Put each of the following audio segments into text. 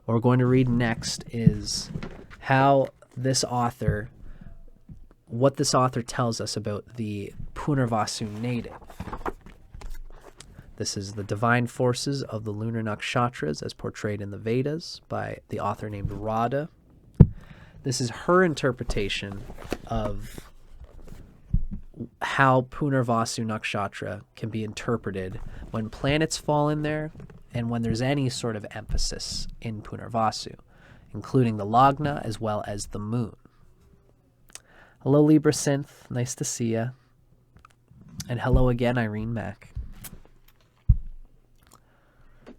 What we're going to read next is how this author, what this author tells us about the Punarvasu native. This is the divine forces of the lunar nakshatras as portrayed in the Vedas by the author named Radhe. This is her interpretation of how Punarvasu Nakshatra can be interpreted when planets fall in there and when there's any sort of emphasis in Punarvasu, including the Lagna as well as the moon. Hello, Libra Synth. Nice to see ya. And hello again, Irene Mack.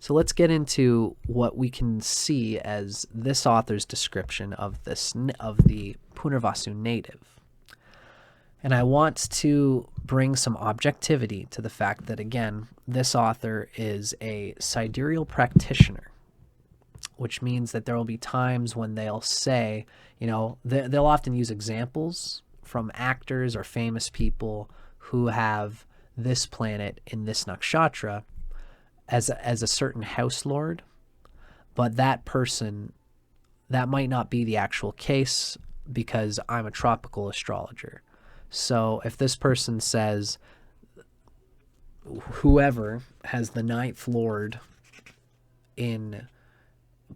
So let's get into what we can see as this author's description of the Punarvasu native. And I want to bring some objectivity to the fact that, again, this author is a sidereal practitioner, which means that there will be times when they'll say, they'll often use examples from actors or famous people who have this planet in this nakshatra as a certain house lord, but that person, that might not be the actual case because I'm a tropical astrologer. So if this person says whoever has the ninth lord in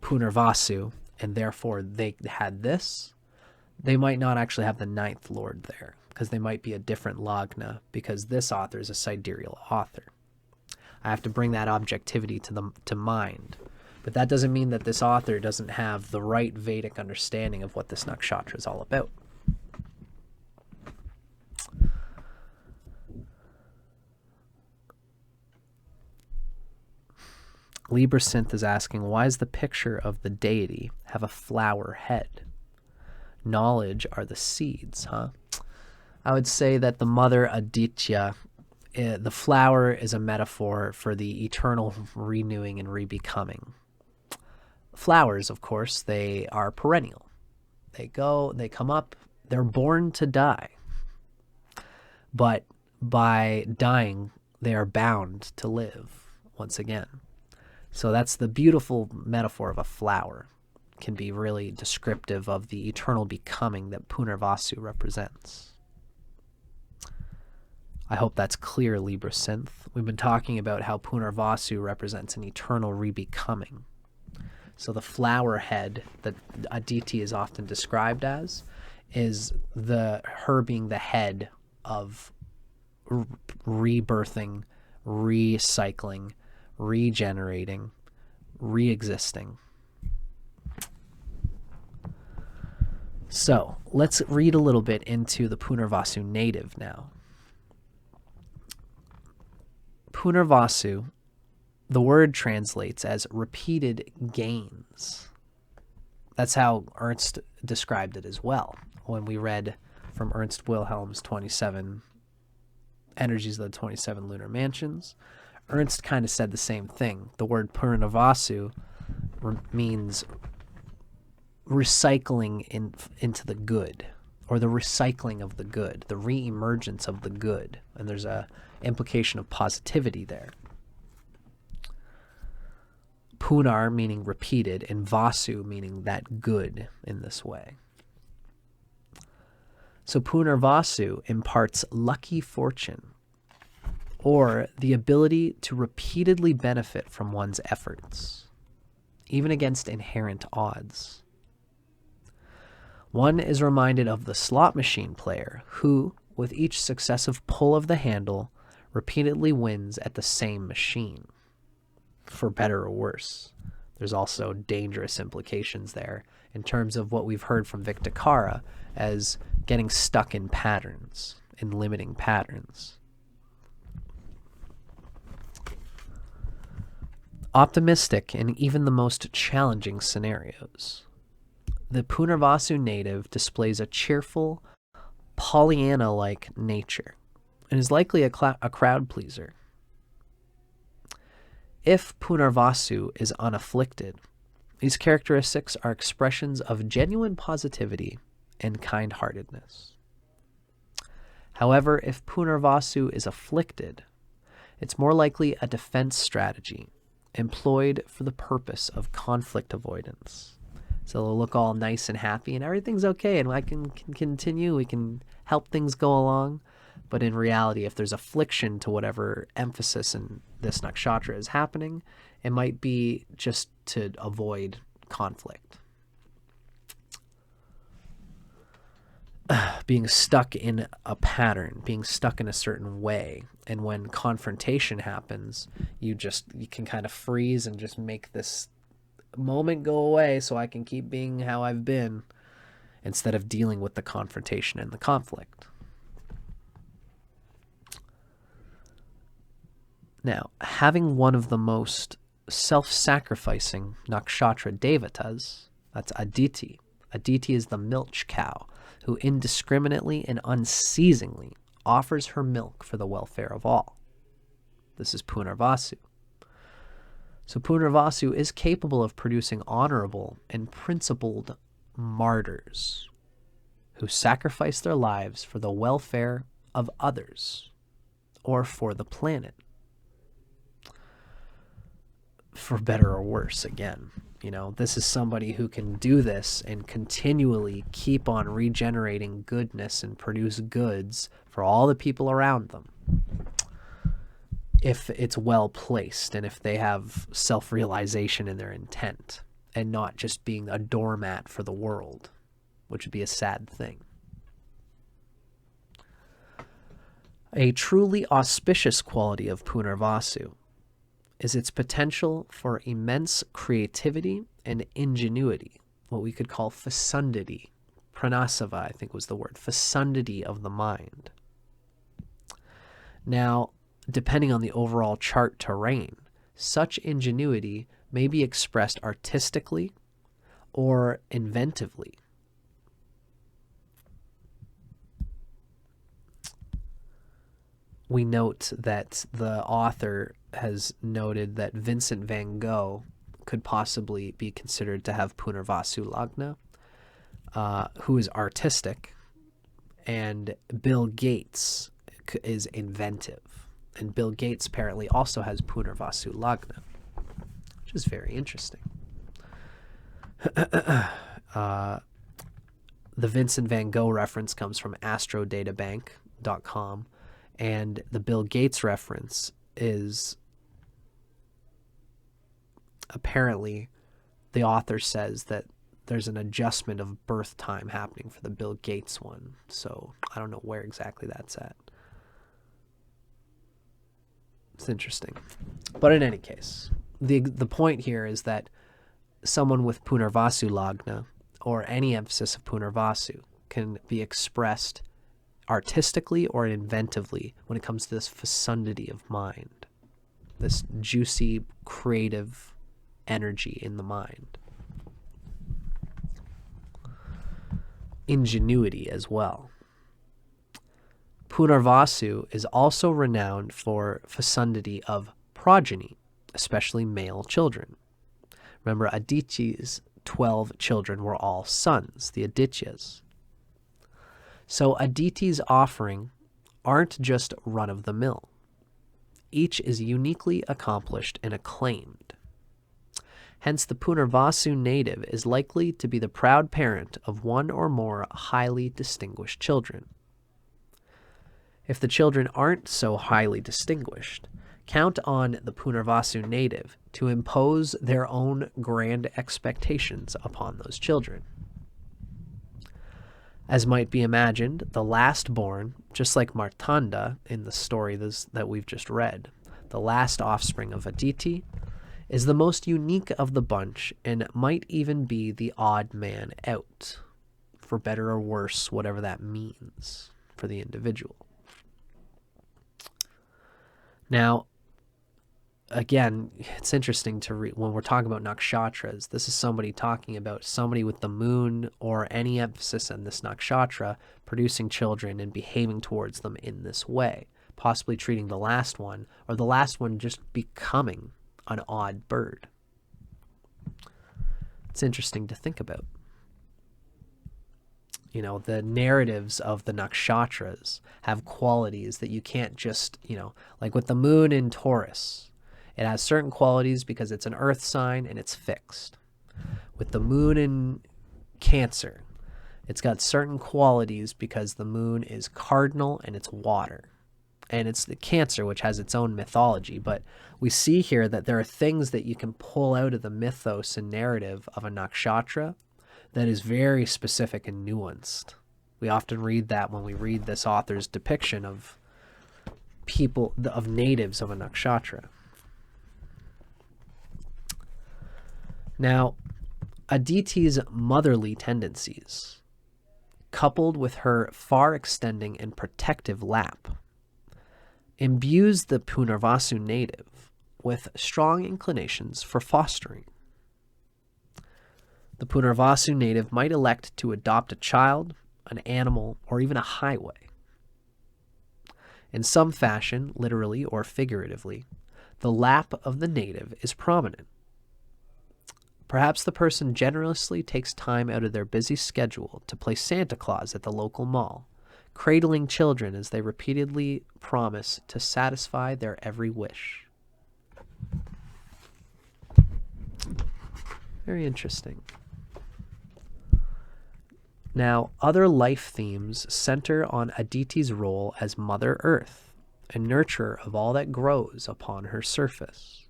Punarvasu and therefore they had this, they might not actually have the ninth lord there because they might be a different Lagna because this author is a sidereal author. I have to bring that objectivity to mind. But that doesn't mean that this author doesn't have the right Vedic understanding of what this nakshatra is all about. Libra Synth is asking, why does the picture of the deity have a flower head? Knowledge are the seeds, huh? I would say that the mother Aditi, the flower is a metaphor for the eternal renewing and rebecoming. Flowers, of course, they are perennial. They come up, they're born to die. But by dying, they are bound to live once again. So that's the beautiful metaphor of a flower. It can be really descriptive of the eternal becoming that Punarvasu represents. I hope that's clear, Libra Synth. We've been talking about how Punarvasu represents an eternal rebecoming. So the flower head that Aditi is often described as is her being the head of rebirthing, recycling, regenerating, re-existing. So let's read a little bit into the Punarvasu native now. Punarvasu, the word translates as repeated gains. That's how Ernst described it as well. When we read from Ernst Wilhelm's 27 Energies of the 27 Lunar Mansions, Ernst kind of said the same thing. The word Punarvasu means recycling into the good, or the recycling of the good, the re-emergence of the good. And there's a implication of positivity there. Punar meaning repeated, and Vasu meaning that good in this way. So Punarvasu imparts lucky fortune, or the ability to repeatedly benefit from one's efforts, even against inherent odds. One is reminded of the slot machine player who, with each successive pull of the handle, repeatedly wins at the same machine, for better or worse. There's also dangerous implications there in terms of what we've heard from Victor Kara as getting stuck in patterns, in limiting patterns. Optimistic in even the most challenging scenarios. The Punarvasu native displays a cheerful, Pollyanna-like nature and is likely a crowd pleaser. If Punarvasu is unafflicted, these characteristics are expressions of genuine positivity and kind-heartedness. However, if Punarvasu is afflicted, it's more likely a defense strategy employed for the purpose of conflict avoidance. So they'll look all nice and happy and everything's okay and I can continue, we can help things go along. But in reality, if there's affliction to whatever emphasis in this nakshatra is happening, it might be just to avoid conflict. Being stuck in a pattern, being stuck in a certain way. And when confrontation happens, you can kind of freeze and just make this moment go away so I can keep being how I've been, instead of dealing with the confrontation and the conflict. Now, having one of the most self-sacrificing nakshatra devatas, that's Aditi. Aditi is the milch cow who indiscriminately and unceasingly offers her milk for the welfare of all. This is Punarvasu. So Punarvasu is capable of producing honorable and principled martyrs who sacrifice their lives for the welfare of others or for the planet. For better or worse, again. This is somebody who can do this and continually keep on regenerating goodness and produce goods for all the people around them, if it's well placed and if they have self-realization in their intent and not just being a doormat for the world, which would be a sad thing. A truly auspicious quality of Punarvasu is its potential for immense creativity and ingenuity, what we could call fecundity. Pranasava, I think was the word, fecundity of the mind. Now, depending on the overall chart terrain, such ingenuity may be expressed artistically or inventively. We note that the author has noted that Vincent van Gogh could possibly be considered to have Punarvasu Lagna, who is artistic, and Bill Gates is inventive. And Bill Gates apparently also has Punarvasu Lagna, which is very interesting. The Vincent van Gogh reference comes from astrodatabank.com, and the Bill Gates reference is apparently, the author says that there's an adjustment of birth time happening for the Bill Gates one. So I don't know where exactly that's at. It's interesting. But in any case, the point here is that someone with Punarvasu Lagna, or any emphasis of Punarvasu, can be expressed artistically or inventively when it comes to this fecundity of mind, this juicy, creative energy in the mind. Ingenuity as well. Punarvasu is also renowned for fecundity of progeny, especially male children. Remember, Aditi's 12 children were all sons, the Adityas. So Aditi's offering aren't just run-of-the-mill. Each is uniquely accomplished and acclaimed. Hence, the Punarvasu native is likely to be the proud parent of one or more highly distinguished children. If the children aren't so highly distinguished, count on the Punarvasu native to impose their own grand expectations upon those children. As might be imagined, the last born, just like Martanda in the story that we've just read, the last offspring of Aditi, is the most unique of the bunch and might even be the odd man out, for better or worse, whatever that means for the individual. Now, again, it's interesting to read when we're talking about nakshatras. This is somebody talking about somebody with the moon or any emphasis on this nakshatra producing children and behaving towards them in this way, possibly treating the last one, or the last one just becoming an odd bird. It's interesting to think about. The narratives of the nakshatras have qualities that you can't just, like with the moon in Taurus. It has certain qualities because it's an earth sign and it's fixed. With the moon in Cancer, it's got certain qualities because the moon is cardinal and it's water. And it's the Cancer, which has its own mythology. But we see here that there are things that you can pull out of the mythos and narrative of a nakshatra that is very specific and nuanced. We often read that when we read this author's depiction of people, of natives of a nakshatra. Now, Aditi's motherly tendencies, coupled with her far-extending and protective lap, imbues the Punarvasu native with strong inclinations for fostering. The Punarvasu native might elect to adopt a child, an animal, or even a highway. In some fashion, literally or figuratively, the lap of the native is prominent. Perhaps the person generously takes time out of their busy schedule to play Santa Claus at the local mall, cradling children as they repeatedly promise to satisfy their every wish. Very interesting. Now, other life themes center on Aditi's role as Mother Earth, a nurturer of all that grows upon her surface.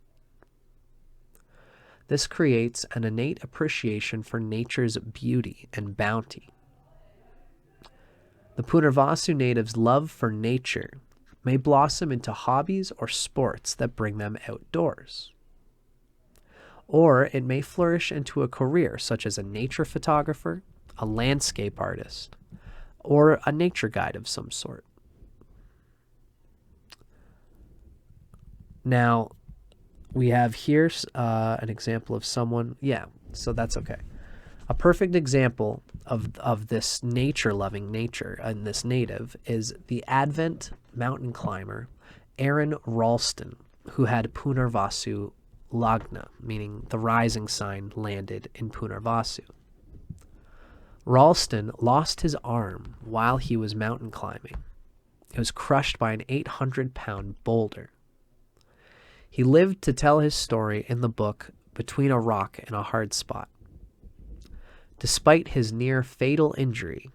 This creates an innate appreciation for nature's beauty and bounty. The Punarvasu native's love for nature may blossom into hobbies or sports that bring them outdoors. Or it may flourish into a career such as a nature photographer, a landscape artist, or a nature guide of some sort. Now, we have here an example of someone, so that's okay. A perfect example of this nature-loving nature and this native is the Advent mountain climber Aaron Ralston, who had Punarvasu Lagna, meaning the rising sign landed in Punarvasu. Ralston lost his arm while he was mountain climbing. It was crushed by an 800-pound boulder. He lived to tell his story in the book Between a Rock and a Hard Spot. Despite his near-fatal injury,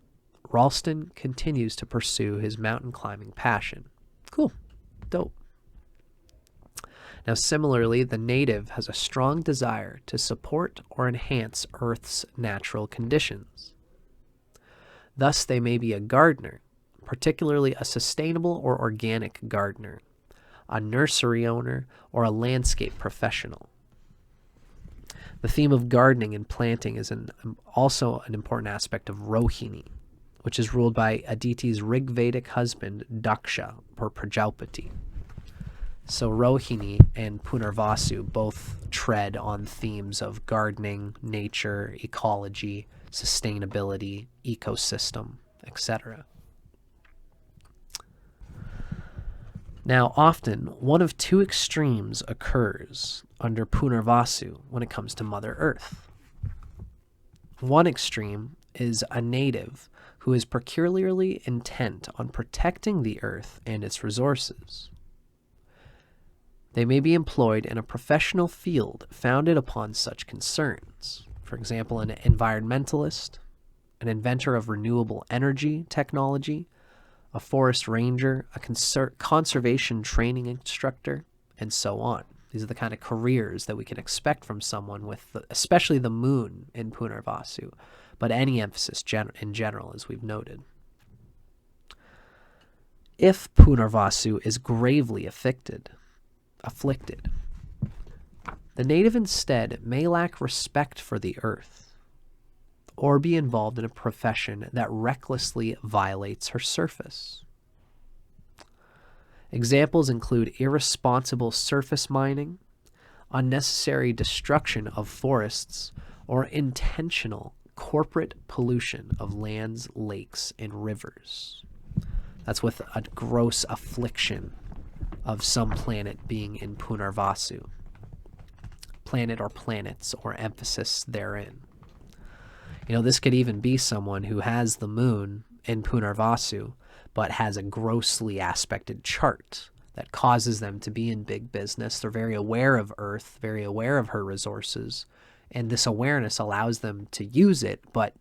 Ralston continues to pursue his mountain climbing passion. Cool. Dope. Now, similarly, the native has a strong desire to support or enhance Earth's natural conditions. Thus, they may be a gardener, particularly a sustainable or organic gardener, a nursery owner, or a landscape professional. The theme of gardening and planting is also an important aspect of Rohini, which is ruled by Aditi's Rig Vedic husband, Daksha, or Prajapati. So Rohini and Punarvasu both tread on themes of gardening, nature, ecology, sustainability, ecosystem, etc. Now, often, one of two extremes occurs under Punarvasu when it comes to Mother Earth. One extreme is a native who is peculiarly intent on protecting the earth and its resources. They may be employed in a professional field founded upon such concerns. For example, an environmentalist, an inventor of renewable energy technology, a forest ranger, a conservation training instructor, and so on. These are the kind of careers that we can expect from someone with, especially the moon in Punarvasu, but any emphasis in general, as we've noted. If Punarvasu is gravely afflicted, the native instead may lack respect for the earth, or be involved in a profession that recklessly violates her surface. Examples include irresponsible surface mining, unnecessary destruction of forests, or intentional corporate pollution of lands, lakes, and rivers. That's with a gross affliction of some planet being in Punarvasu. Planet or planets, or emphasis therein. This could even be someone who has the moon in Punarvasu, but has a grossly aspected chart that causes them to be in big business. They're very aware of Earth, very aware of her resources, and this awareness allows them to use it, but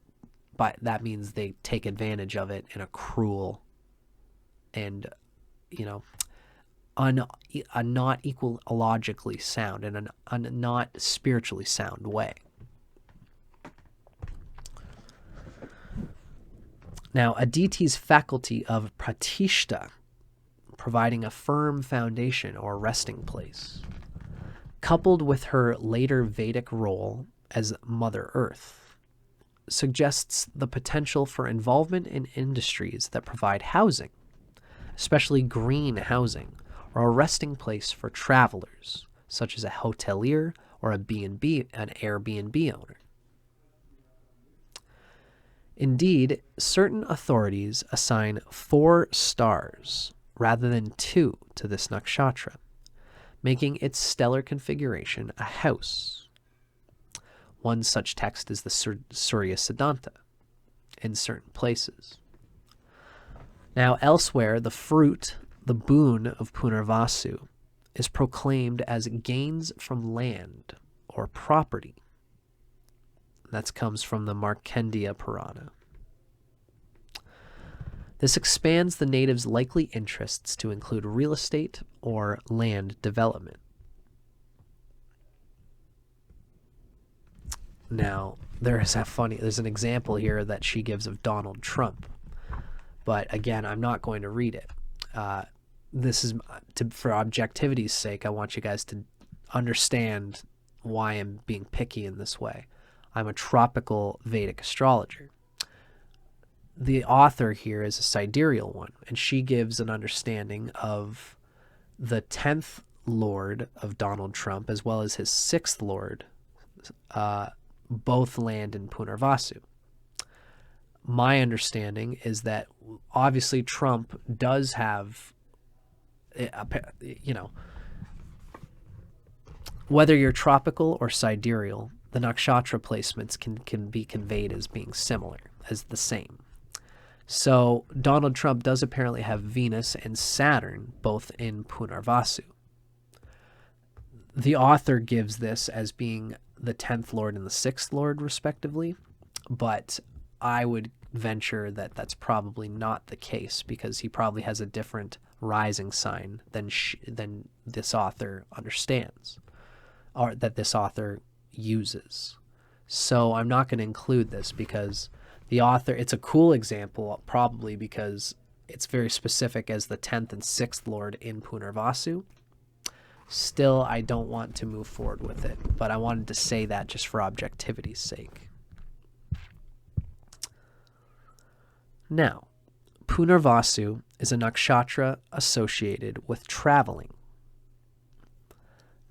that means they take advantage of it in a cruel and, a not ecologically sound and a not spiritually sound way. Now, Aditi's faculty of pratishta, providing a firm foundation or resting place, coupled with her later Vedic role as Mother Earth, suggests the potential for involvement in industries that provide housing, especially green housing, or a resting place for travelers, such as a hotelier or an Airbnb owner. Indeed, certain authorities assign 4 stars rather than 2 to this nakshatra, making its stellar configuration a house. One such text is the Surya Siddhanta in certain places. Now, elsewhere, the boon of Punarvasu, is proclaimed as gains from land or property. That comes from the Markandeya Purana. This expands the natives' likely interests to include real estate or land development. Now, there's an example here that she gives of Donald Trump. But again, I'm not going to read it. This is for objectivity's sake. I want you guys to understand why I'm being picky in this way. I'm a tropical Vedic astrologer. The author here is a sidereal one, and she gives an understanding of the 10th Lord of Donald Trump as well as his 6th Lord, both land in Punarvasu. My understanding is that obviously Trump does have, whether you're tropical or sidereal, the nakshatra placements can be conveyed as being similar, as the same. So Donald Trump does apparently have Venus and Saturn both in Punarvasu. The author gives this as being the 10th Lord and the 6th Lord, respectively, but I would venture that that's probably not the case because he probably has a different rising sign than this author understands, or that this author uses. So I'm not going to include this because the author, it's a cool example probably because it's very specific as the 10th and 6th Lord in Punarvasu. Still, I don't want to move forward with it, but I wanted to say that just for objectivity's sake. Now, Punarvasu is a nakshatra associated with traveling.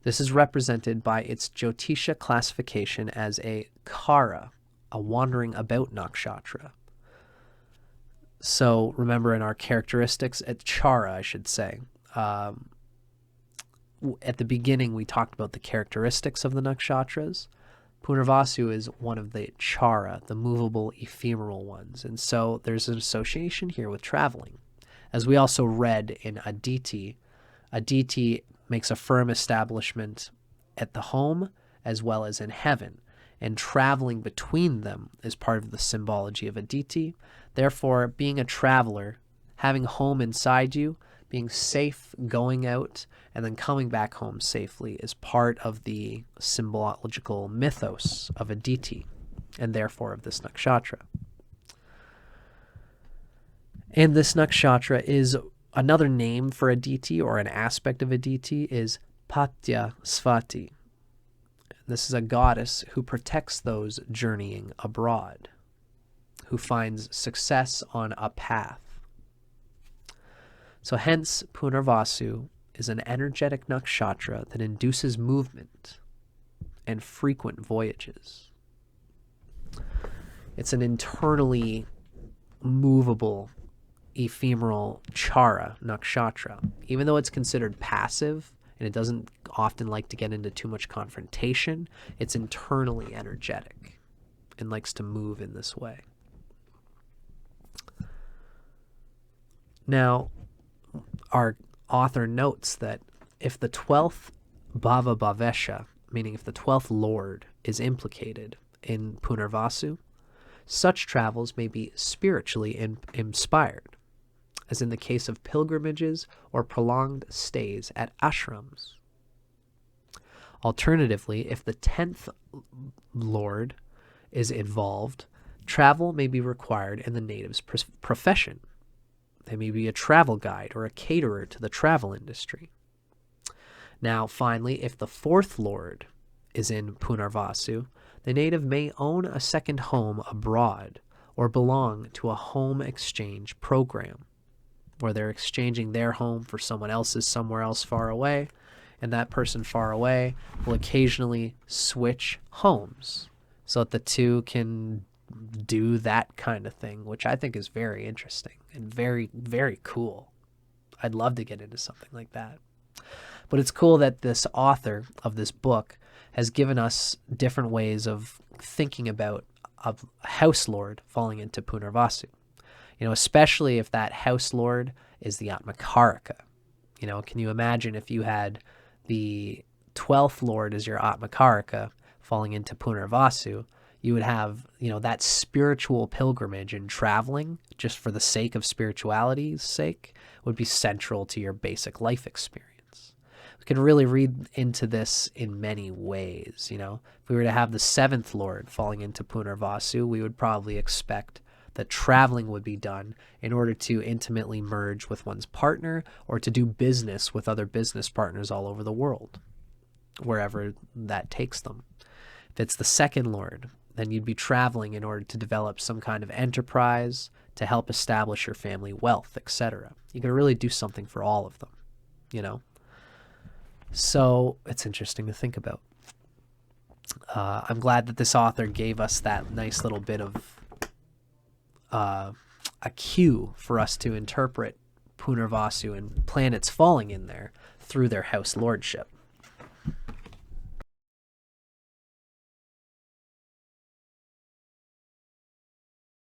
This is represented by its jyotisha classification as a kara, a wandering about nakshatra. So remember in our characteristics, at chara, I should say, at the beginning we talked about the characteristics of the nakshatras. Punarvasu is one of the chara, the movable, ephemeral ones. And so there's an association here with traveling. As we also read in Aditi, Aditi makes a firm establishment at the home as well as in heaven. And traveling between them is part of the symbology of Aditi. Therefore, being a traveler, having home inside you, being safe going out, and then coming back home safely is part of the symbological mythos of Aditi, and therefore of this nakshatra. And this nakshatra is another name for Aditi, or an aspect of Aditi, is Patya Svati. This is a goddess who protects those journeying abroad, who finds success on a path. So hence, Punarvasu is an energetic nakshatra that induces movement and frequent voyages. It's an internally movable, ephemeral chara nakshatra. Even though it's considered passive and it doesn't often like to get into too much confrontation, it's internally energetic and likes to move in this way. Now, our author notes that if the 12th Bhava Bhavesha, meaning if the 12th Lord, is implicated in Punarvasu, such travels may be spiritually inspired, as in the case of pilgrimages or prolonged stays at ashrams. Alternatively, if the 10th Lord is involved, travel may be required in the native's profession. They may be a travel guide or a caterer to the travel industry. Now, finally, if the 4th Lord is in Punarvasu, the native may own a second home abroad or belong to a home exchange program where they're exchanging their home for someone else's somewhere else far away, and that person far away will occasionally switch homes so that the two can do that kind of thing, which I think is very interesting and very, very cool. I'd love to get into something like that. But it's cool that this author of this book has given us different ways of thinking about a house lord falling into Punarvasu. You know, especially if that house lord is the Atmakaraka. You know, can you imagine if you had the 12th lord as your Atmakaraka falling into Punarvasu? You would have, you know, that spiritual pilgrimage and traveling just for the sake of spirituality's sake would be central to your basic life experience. We could really read into this in many ways, you know. If we were to have the 7th Lord falling into Punarvasu, we would probably expect that traveling would be done in order to intimately merge with one's partner or to do business with other business partners all over the world, wherever that takes them. If it's the 2nd Lord, then you'd be traveling in order to develop some kind of enterprise to help establish your family wealth, etc. You can really do something for all of them, you know. So it's interesting to think about. I'm glad that this author gave us that nice little bit of a cue for us to interpret Punarvasu and planets falling in there through their house lordship.